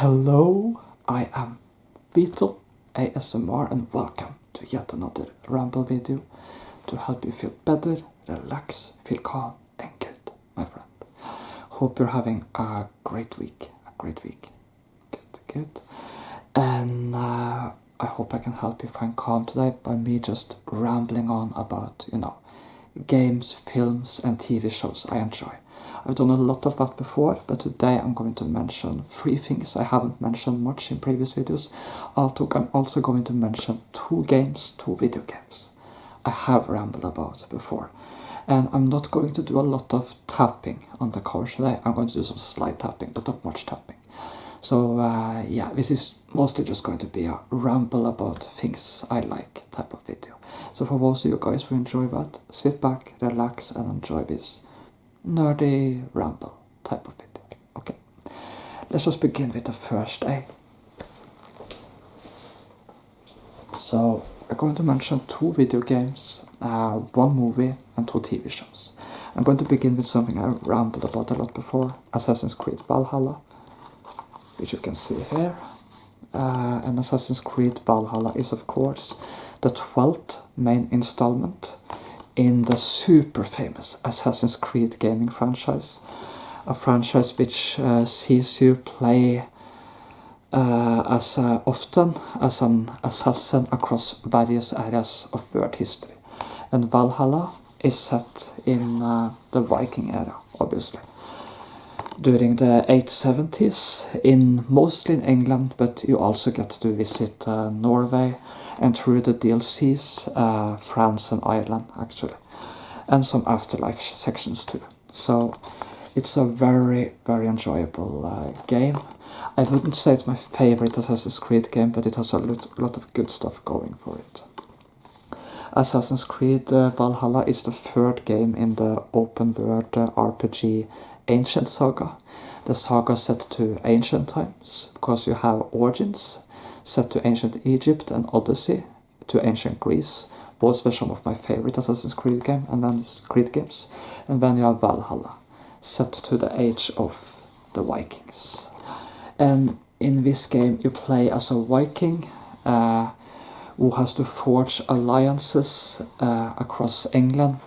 Hello, I am Vito ASMR and welcome to yet another Ramble video to help you feel better, relax, feel calm and good, my friend. Hope you're having a great week, Good. And I hope I can help you find calm today by me just rambling on about, games, films and TV shows I enjoy. I've done a lot of that before, but today I'm going to mention 3 things I haven't mentioned much in previous videos. I'm also going to mention 2 video games I have rambled about before. And I'm not going to do a lot of tapping on the cover today. I'm going to do some slight tapping, but not much tapping. So yeah, this is mostly just going to be a ramble about things I like type of video. So for those of you guys who enjoy that, sit back, relax and enjoy this nerdy ramble type of video. Okay, let's just begin with the first A. So I'm going to mention 2 video games, 1 movie and 2 TV shows. I'm going to begin with something I rambled about a lot before, Assassin's Creed Valhalla, which you can see here. And Assassin's Creed Valhalla is of course the 12th main installment in the super famous Assassin's Creed gaming franchise. A franchise which sees you play often as an assassin across various areas of world history. And Valhalla is set in the Viking era, obviously. During the 870s, mostly in England, but you also get to visit Norway and through the DLCs, France and Ireland actually, and some afterlife sections too. So it's a very, very enjoyable game. I wouldn't say it's my favorite Assassin's Creed game, but it has a lot of good stuff going for it. Assassin's Creed Valhalla is the 3rd game in the open world RPG Ancient Saga. The saga set to ancient times, because you have Origins set to ancient Egypt and Odyssey to ancient Greece. Both were some of my favorite Assassin's Creed games. And then you have Valhalla set to the age of the Vikings. And in this game you play as a Viking who has to forge alliances across England,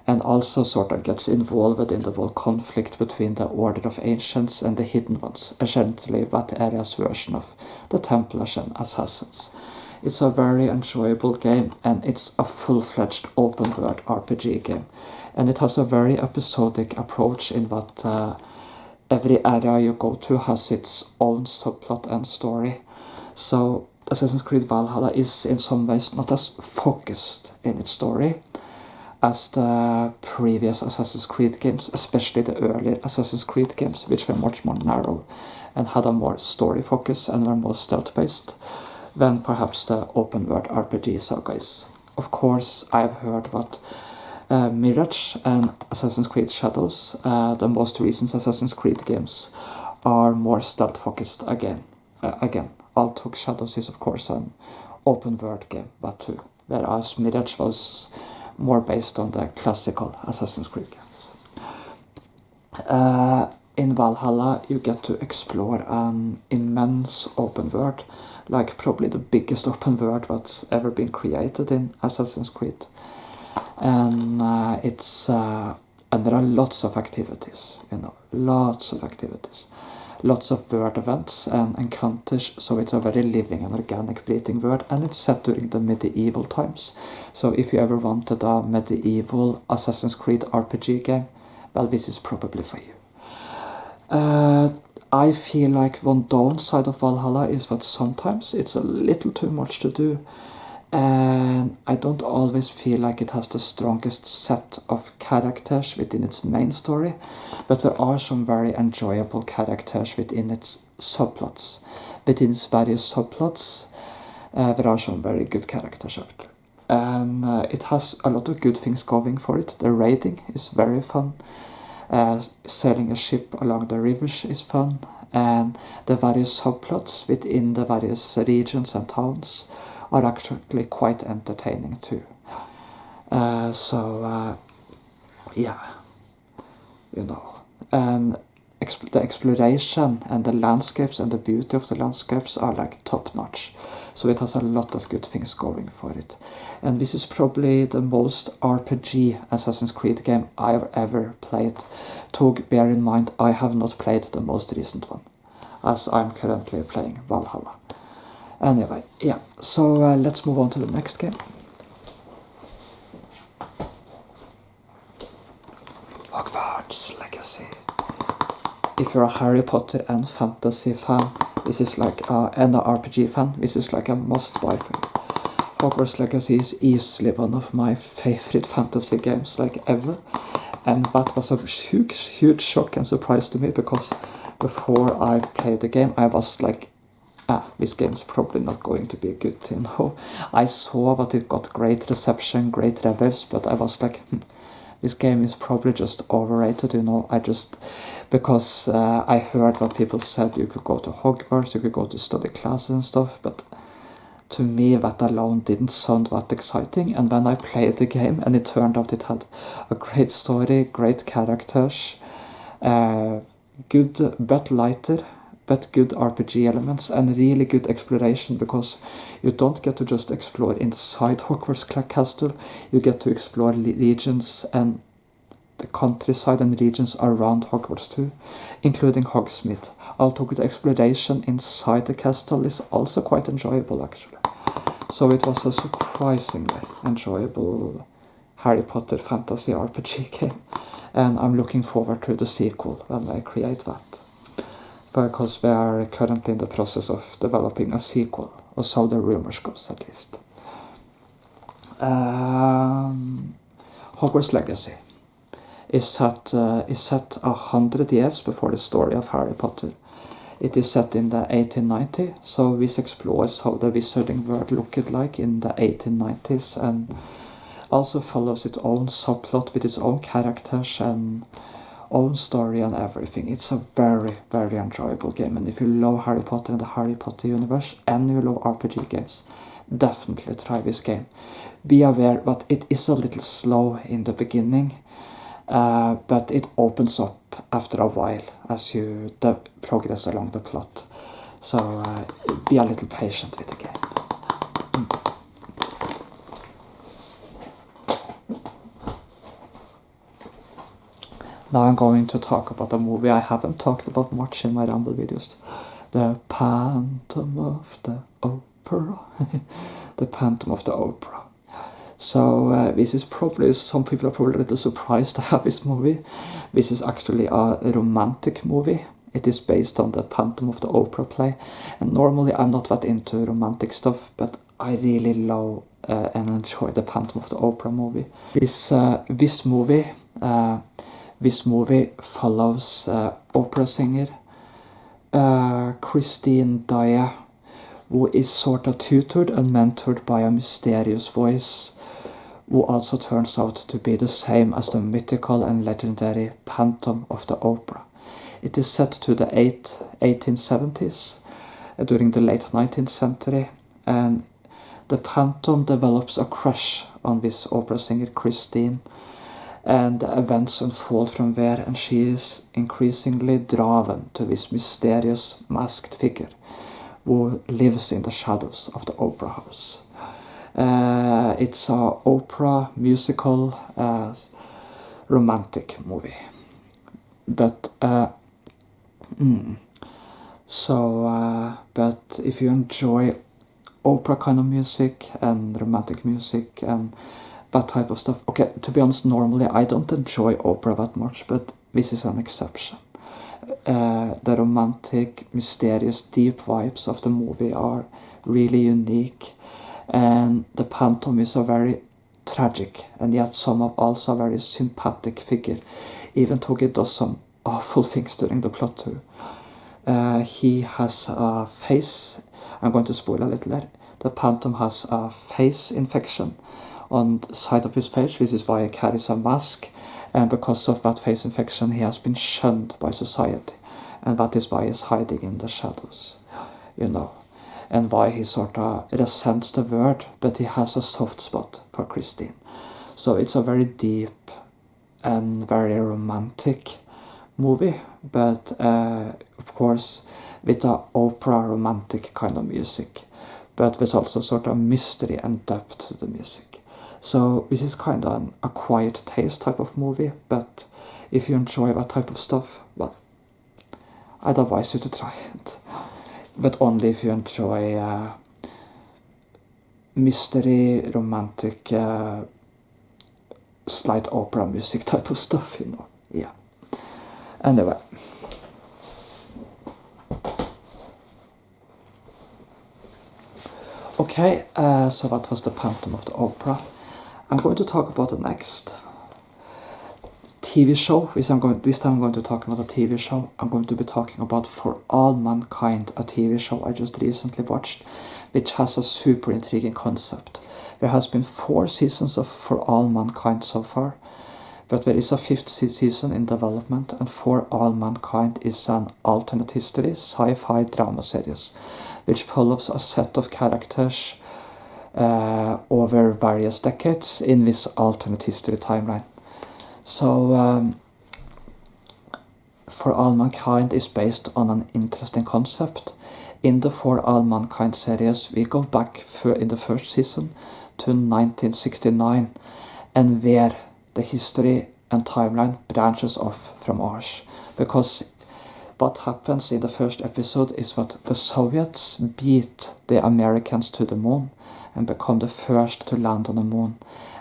and also sort of gets involved in the whole conflict between the Order of Ancients and the Hidden Ones, essentially that area's version of the Templars and Assassins. It's a very enjoyable game, and it's a full-fledged open-world RPG game. And it has a very episodic approach in that every area you go to has its own subplot and story. So Assassin's Creed Valhalla is in some ways not as focused in its story as the previous Assassin's Creed games, especially the earlier Assassin's Creed games, which were much more narrow and had a more story focus and were more stealth-based than perhaps the open-world RPG saga is. Of course, I've heard that Mirage and Assassin's Creed Shadows, the most recent Assassin's Creed games, are more stealth-focused again. Altok Shadows is of course an open-world game, but too, whereas Mirage was more based on the classical Assassin's Creed games. In Valhalla you get to explore an immense open world, like probably the biggest open world that's ever been created in Assassin's Creed. And and there are lots of activities, lots of world events and encounters, so it's a very living and organic breathing world, and it's set during the medieval times. So if you ever wanted a medieval Assassin's Creed RPG game, well, this is probably for you. I feel like one downside of Valhalla is that sometimes it's a little too much to do, and I don't always feel like it has the strongest set of characters within its main story, but there are some very enjoyable characters within its subplots. Within its various subplots, there are some very good characters actually. And it has a lot of good things going for it. The raiding is very fun. Sailing a ship along the rivers is fun, and the various subplots within the various regions and towns are actually quite entertaining too. Yeah, and the exploration and the landscapes and the beauty of the landscapes are like top notch. So it has a lot of good things going for it. And this is probably the most RPG Assassin's Creed game I've ever played. To bear in mind, I have not played the most recent one, as I'm currently playing Valhalla. Anyway, yeah, so let's move on to the next game. Hogwarts Legacy. If you're a Harry Potter and fantasy fan, this is like and an RPG fan, this is like a must-buy for you. Hogwarts Legacy is easily one of my favorite fantasy games like ever, and that was a huge shock and surprise to me, because before I played the game I was like, this game's probably not going to be good, you know. I saw that it got great reception, great reviews, but I was like, this game is probably just overrated, you know. Because I heard what people said, you could go to Hogwarts, you could go to study classes and stuff, but to me that alone didn't sound that exciting. And when I played the game and it turned out it had a great story, great characters, good but lighter, but good RPG elements, and really good exploration, because you don't get to just explore inside Hogwarts Castle, you get to explore regions and the countryside and regions around Hogwarts too, including Hogsmeade. Although the exploration inside the castle is also quite enjoyable actually. So it was a surprisingly enjoyable Harry Potter fantasy RPG game, and I'm looking forward to the sequel when they create that, because they are currently in the process of developing a sequel, or so the rumors goes at least. Hogwarts Legacy is set 100 years before the story of Harry Potter. It is set in the 1890s, so this explores how the wizarding world looked like in the 1890s, and also follows its own subplot with its own characters and own story and everything. It's a very, very enjoyable game, and if you love Harry Potter and the Harry Potter universe, and you love RPG games, definitely try this game. Be aware that it is a little slow in the beginning, but it opens up after a while as you progress along the plot. So be a little patient with the game. Now I'm going to talk about a movie I haven't talked about much in my Ramble videos. The Phantom of the Opera. The Phantom of the Opera. So this is probably, some people are probably a little surprised to have this movie. This is actually a romantic movie. It is based on the Phantom of the Opera play. And normally I'm not that into romantic stuff, but I really love and enjoy the Phantom of the Opera movie. This movie follows opera singer Christine Daae, who is sort of tutored and mentored by a mysterious voice, who also turns out to be the same as the mythical and legendary Phantom of the Opera. It is set to the 1870s, during the late 19th century, and the Phantom develops a crush on this opera singer Christine, and the events unfold from there, and she is increasingly drawn to this mysterious masked figure who lives in the shadows of the opera house. It's an opera musical romantic movie, but but if you enjoy opera kind of music and romantic music and that type of stuff, okay, to be honest, normally I don't enjoy opera that much, but this is an exception. The romantic, mysterious, deep vibes of the movie are really unique, and the Phantom is a very tragic and yet also a very sympathetic figure, even though he does some awful things during the plot too. He has a face, I'm going to spoil a little there, the Phantom has a face infection on the side of his face. This is why he carries a mask, and because of that face infection he has been shunned by society, and that is why he's hiding in the shadows, you know, and why he sort of resents the world, but he has a soft spot for Christine. So it's a very deep and very romantic movie, but of course with a opera romantic kind of music, but with also sort of mystery and depth to the music. So this is kind of a quiet taste type of movie, but if you enjoy that type of stuff, well, I'd advise you to try it. But only if you enjoy mystery, romantic, slight opera music type of stuff, Yeah. Anyway. Okay, so that was the Phantom of the Opera. I'm going to talk about the next TV show. This time I'm going to talk about a TV show. I'm going to be talking about For All Mankind, a TV show I just recently watched, which has a super intriguing concept. There has been 4 seasons of For All Mankind so far, but there is a 5th season in development, and For All Mankind is an alternate history sci-fi drama series, which follows a set of characters over various decades in this alternate history timeline. So, For All Mankind is based on an interesting concept. In the For All Mankind series, we go back in the first season to 1969, and where the history and timeline branches off from ours. Because what happens in the first episode is that the Soviets beat the Americans to the moon and become the first to land on the moon.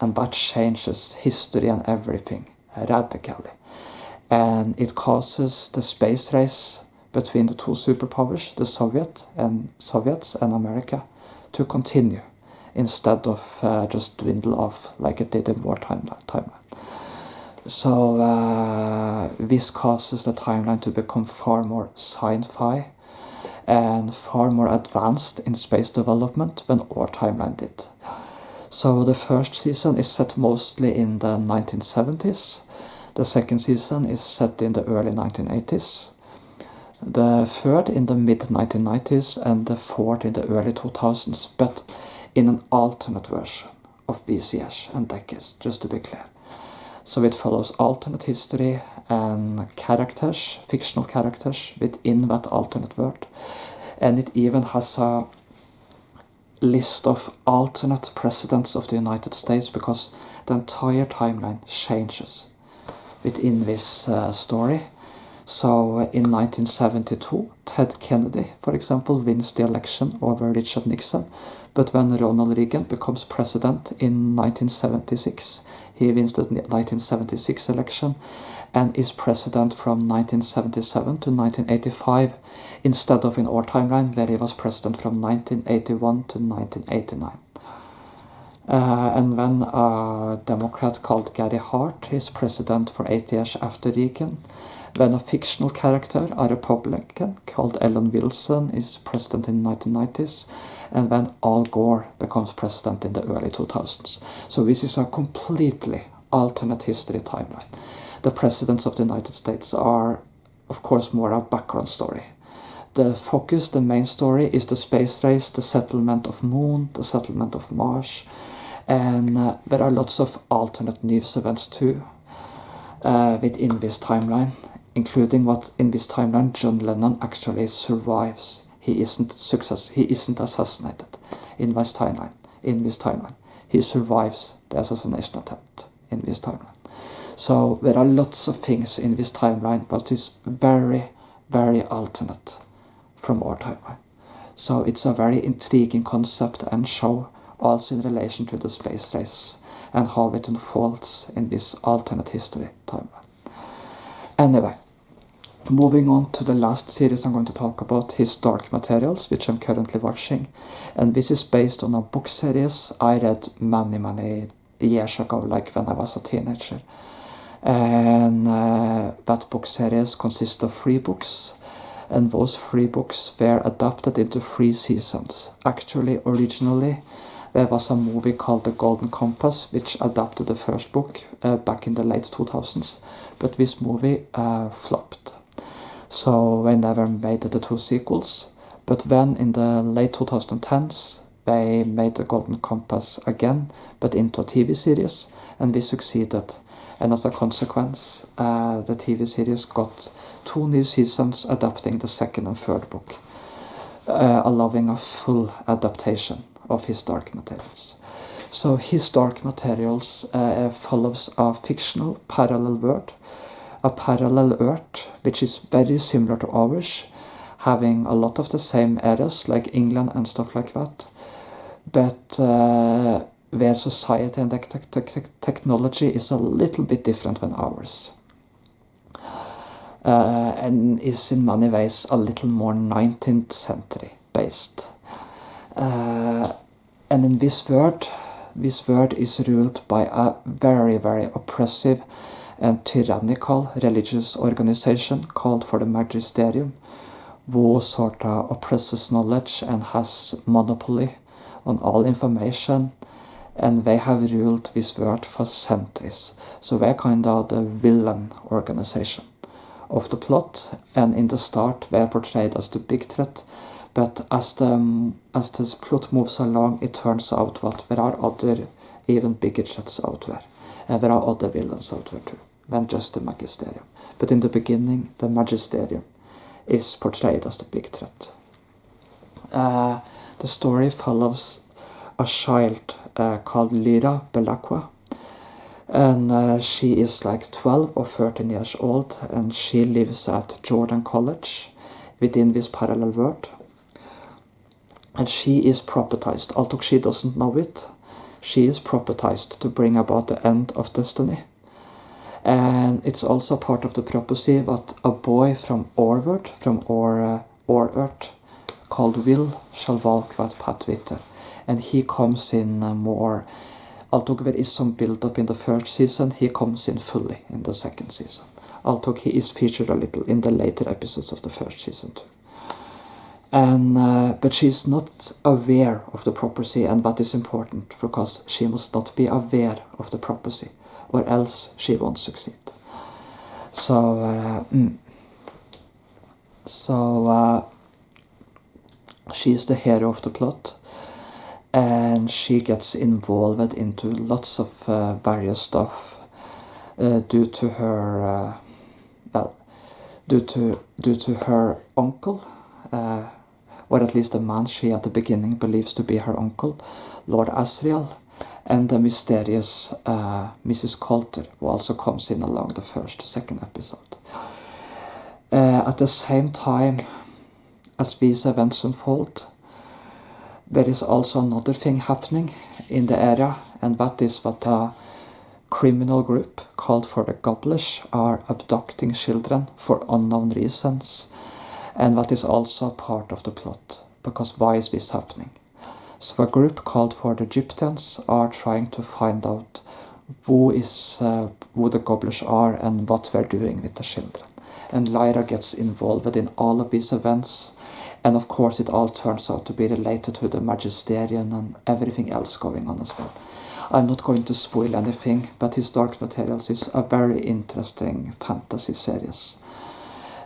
And that changes history and everything radically. And it causes the space race between the 2 superpowers, the Soviets and America, to continue instead of just dwindle off like it did in war timeline. So this causes the timeline to become far more sci-fi and far more advanced in space development than our timeline did. So the first season is set mostly in the 1970s. The second season is set in the early 1980s. The third in the mid-1990s and the fourth in the early 2000s, but in an alternate version of these years and decades, just to be clear. So it follows alternate history and characters, fictional characters, within that alternate world. And it even has a list of alternate presidents of the United States, because the entire timeline changes within this story. So in 1972, Ted Kennedy, for example, wins the election over Richard Nixon. But when Ronald Reagan becomes president in 1976, he wins the 1976 election and is president from 1977 to 1985, instead of in our timeline where he was president from 1981 to 1989. And when a Democrat called Gary Hart is president for 8 years after Reagan, when a fictional character, a Republican called Ellen Wilson, is president in the 1990s, and when Al Gore becomes president in the early 2000s. So this is a completely alternate history timeline. The presidents of the United States are, of course, more a background story. The main story is the space race, the settlement of Moon, the settlement of Mars, and there are lots of alternate news events too within this timeline, including what in this timeline John Lennon actually survives. He isn't assassinated in this timeline. He survives the assassination attempt in this timeline. So there are lots of things in this timeline, but it's very, very alternate from our timeline. So it's a very intriguing concept and show, also in relation to the space race and how it unfolds in this alternate history timeline. Anyway, moving on to the last series I'm going to talk about is Dark Materials, which I'm currently watching. And this is based on a book series I read many years ago, like when I was a teenager. And that book series consists of 3 books. And those 3 books were adapted into 3 seasons. Actually, originally, there was a movie called The Golden Compass, which adapted the first book back in the late 2000s. But this movie flopped. So they never made the 2 sequels. But then in the late 2010s, they made The Golden Compass again, but into a TV series, and they succeeded. And as a consequence, the TV series got 2 new seasons adapting the second and third book, allowing a full adaptation of his Dark Materials. So his Dark Materials follows a fictional parallel world, a parallel Earth, which is very similar to ours, having a lot of the same eras like England and stuff like that, but where society and technology is a little bit different than ours, and is in many ways a little more 19th century based. And in this world is ruled by a very, very oppressive and tyrannical religious organization called for the Magisterium, who sort of oppresses knowledge and has monopoly on all information, and they have ruled this world for centuries. So they're kind of the villain organization of the plot, and in the start they're portrayed as the big threat, but as the plot moves along, it turns out that there are other, even bigger threats out there, and there are other villains out there too, than just the Magisterium. But in the beginning, the Magisterium is portrayed as the big threat. The story follows a child called Lyra Belacqua, and she is like 12 or 13 years old, and she lives at Jordan College within this parallel world. And she is prophetized, although she doesn't know it, she is prophetized to bring about the end of destiny. And it's also part of the prophecy that a boy from Orward, from Earth, called Will, shall walk that path with her. And he comes in more, although there is some build-up in the first season, he comes in fully in the second season. Although he is featured a little in the later episodes of the first season too. And but she's not aware of the prophecy, and that is important, because she must not be aware of the prophecy, or else she won't succeed. So she's the hero of the plot, and she gets involved into lots of various stuff due to her due to her uncle, or at least the man she at the beginning believes to be her uncle, Lord Asriel, and the mysterious Mrs. Coulter, who also comes in along the second episode. At the same time as these events unfold, there is also another thing happening in the area, and that is that a criminal group called for the Gobblers are abducting children for unknown reasons, and that is also part of the plot, because why is this happening? So a group called for the Egyptians are trying to find out who the Gobblers are and what they're doing with the children. And Lyra gets involved in all of these events, and of course it all turns out to be related to the Magisterium and everything else going on as well. I'm not going to spoil anything, but his Dark Materials is a very interesting fantasy series.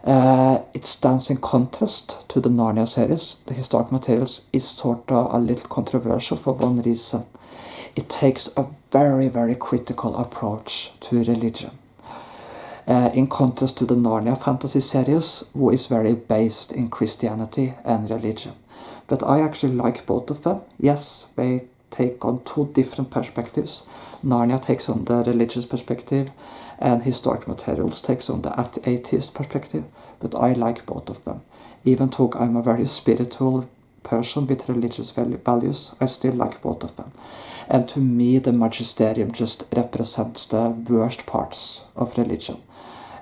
It stands in contrast to the Narnia series. His Dark Materials is sort of a little controversial for one reason. It takes a very, very critical approach to religion. In contrast to the Narnia fantasy series, who is very based in Christianity and religion. But I actually like both of them. Yes, they take on two different perspectives. Narnia takes on the religious perspective, and his Dark Materials takes on the atheist perspective. But I like both of them. Even though I'm a very spiritual person with religious values, I still like both of them. And to me, the Magisterium just represents the worst parts of religion.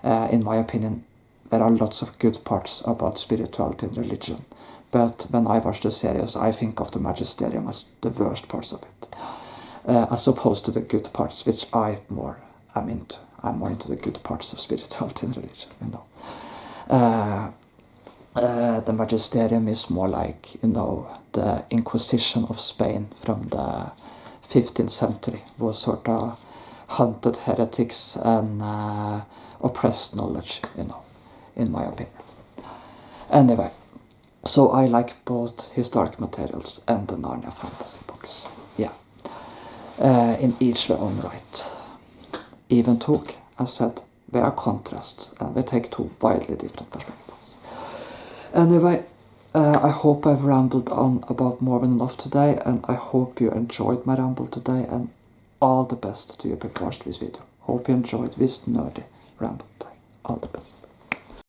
In my opinion, there are lots of good parts about spirituality and religion. But when I watch the series, I think of the Magisterium as the worst parts of it. As opposed to the good parts, which I more am into. I'm more into the good parts of spirituality and religion, you know. The Magisterium is more like, you know, the Inquisition of Spain from the 15th century, who sort of hunted heretics and oppressed knowledge, you know, in my opinion. Anyway, so I like both his Dark Materials and the Narnia fantasy books. Yeah, in each their own right. even took, as said, they are contrasts and they take two wildly different perspectives. Anyway, I hope I've rambled on about more than enough today, and I hope you enjoyed my ramble today, and all the best to you people watched this video. Hope you enjoyed this nerdy ramble today. All the best.